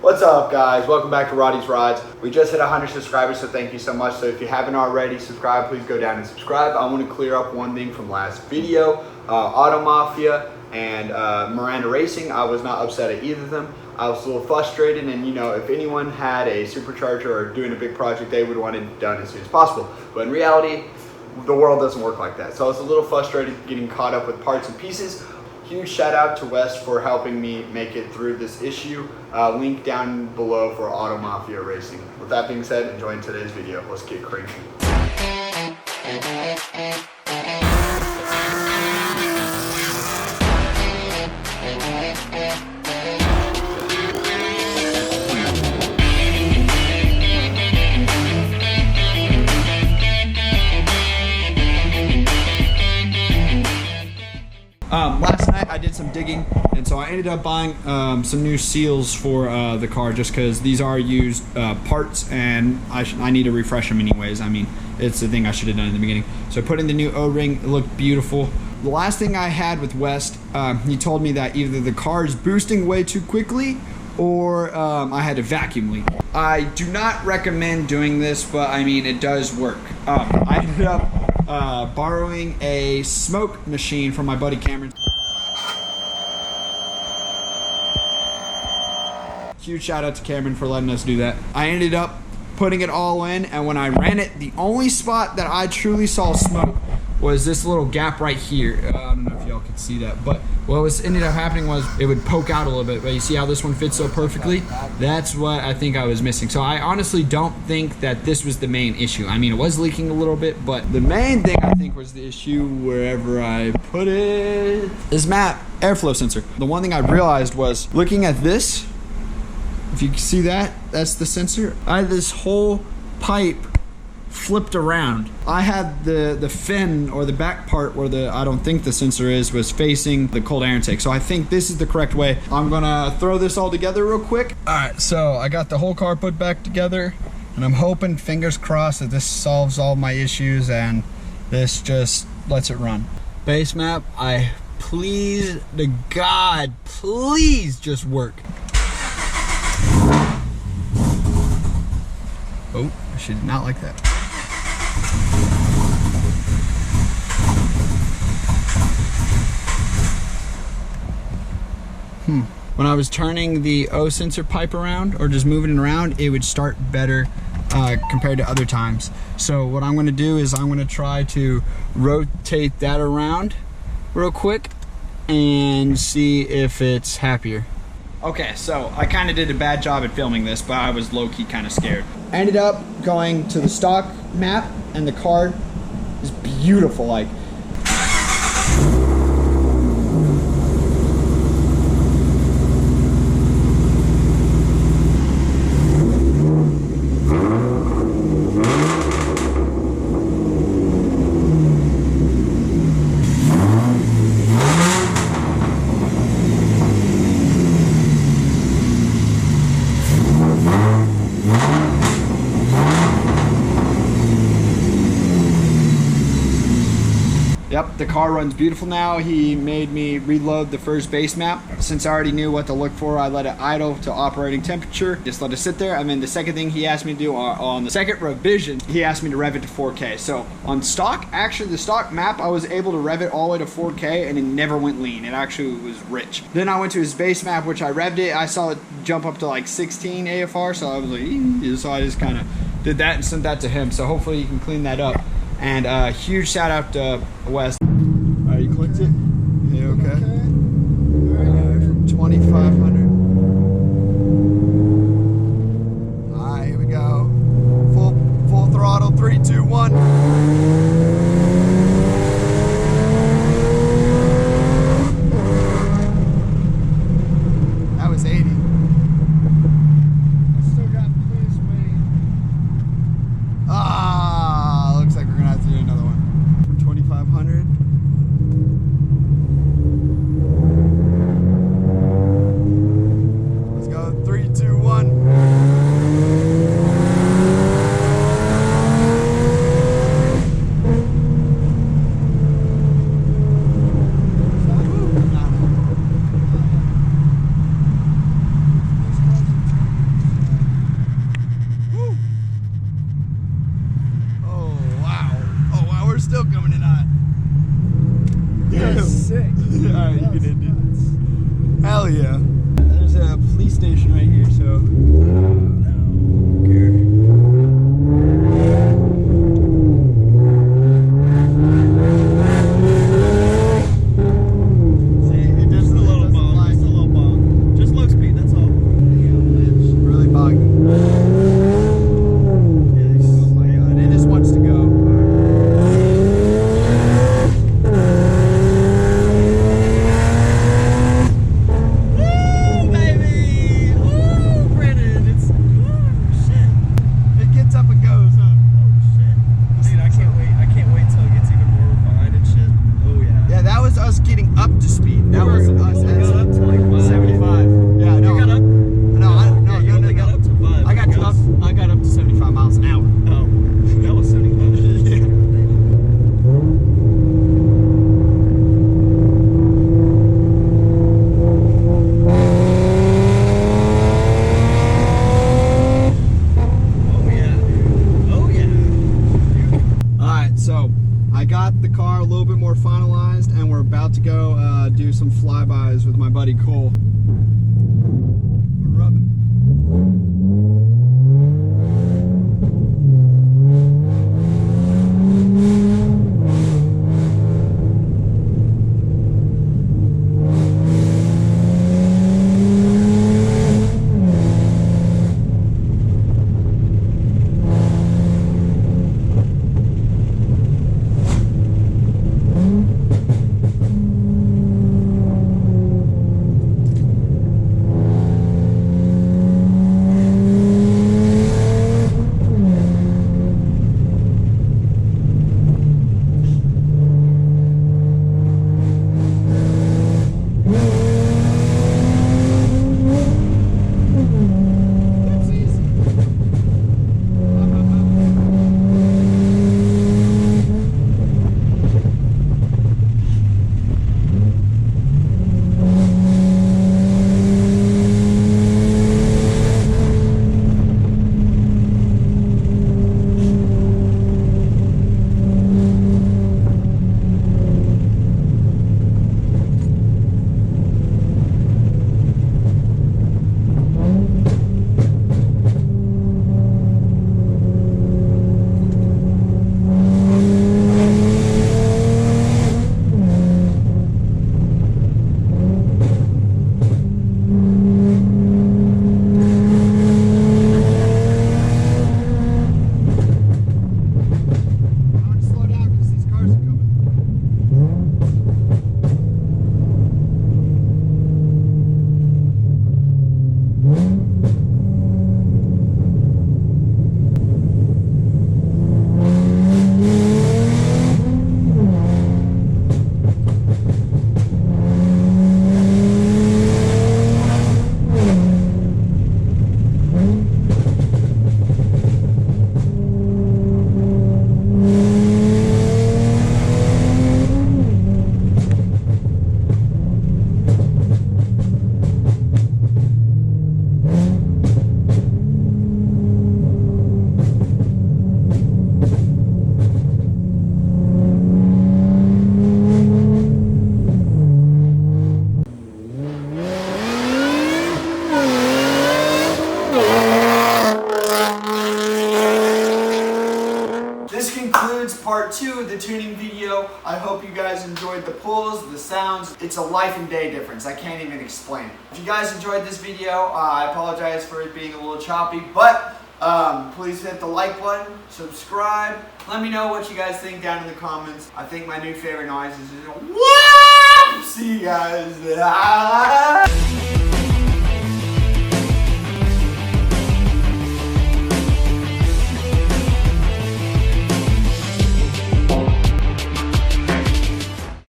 What's up, guys? Welcome back to Roddy's Rides. We just hit 100 subscribers, so thank you so much. So if you haven't already subscribed, please go down and subscribe. I want to clear up one thing from last video. Auto Mafia and Miranda Racing, I was not upset at either of them. I was a little frustrated, and you know, if anyone had a supercharger or doing a big project, they would want it done as soon as possible. But in reality, the world doesn't work like that. So I was a little frustrated getting caught up with parts and pieces. Huge shout out to Wes for helping me make it through this issue. Link down below for Auto Mafia Racing. With that being said, enjoying today's video. Let's get cranky. Last night I did some digging, and so I ended up buying some new seals for the car, just because these are used parts and I need to refresh them anyways. I mean, it's the thing I should have done in the beginning. So I put in the new O-ring. It looked beautiful. The last thing I had with West, he told me that either the car is boosting way too quickly or I had a vacuum leak. I do not recommend doing this, but I mean, it does work. I ended up borrowing a smoke machine from my buddy Cameron. Huge shout out to Cameron for letting us do that. I ended up putting it all in, and when I ran it, the only spot that I truly saw smoke was this little gap right here. I don't know if y'all could see that, but what was ended up happening was it would poke out a little bit, but you see how this one fits so perfectly? That's what I think I was missing. So I honestly don't think that this was the main issue. I mean, it was leaking a little bit, but the main thing I think was the issue wherever I put it. This map, airflow sensor. The one thing I realized was looking at this, if you can see that, that's the sensor. I had this whole pipe flipped around. I had the fin, or the back part where I don't think the sensor was facing the cold air intake. So I think this is the correct way. I'm gonna throw this all together real quick. All right, so I got the whole car put back together, and I'm hoping, fingers crossed, that this solves all my issues and this just lets it run. Base map, please to God, please just work. Oh, I should not like that. When I was turning the O sensor pipe around or just moving it around, it would start better compared to other times. So what I'm gonna do is I'm gonna try to rotate that around real quick and see if it's happier. Okay, so I kind of did a bad job at filming this, but I was low-key kind of scared. I ended up going to the stock map, and the car is beautiful. Like, yep, the car runs beautiful now. He made me reload the first base map. Since I already knew what to look for, I let it idle to operating temperature. Just let it sit there. And then the second thing he asked me to do on the second revision, he asked me to rev it to 4K. So on stock, actually the stock map, I was able to rev it all the way to 4K and it never went lean. It actually was rich. Then I went to his base map, which I revved it. I saw it jump up to like 16 AFR. So I was like, so I just kind of did that and sent that to him. So hopefully he can clean that up. And huge shout out to Wes. All right, you clicked it? Yeah, okay. From 2,500. All right, here we go. Full throttle, 3, 2, 1. That was 80. Still got please wait. Looks like we're gonna have to do another one. 2,500. Let's go. 3, 2, 1. concludes part 2 of the tuning video. I hope you guys enjoyed the pulls, the sounds. It's a life and day difference. I can't even explain it. If you guys enjoyed this video, I apologize for it being a little choppy, but please hit the like button, subscribe. Let me know what you guys think down in the comments. I think my new favorite noise is whoop! See you guys.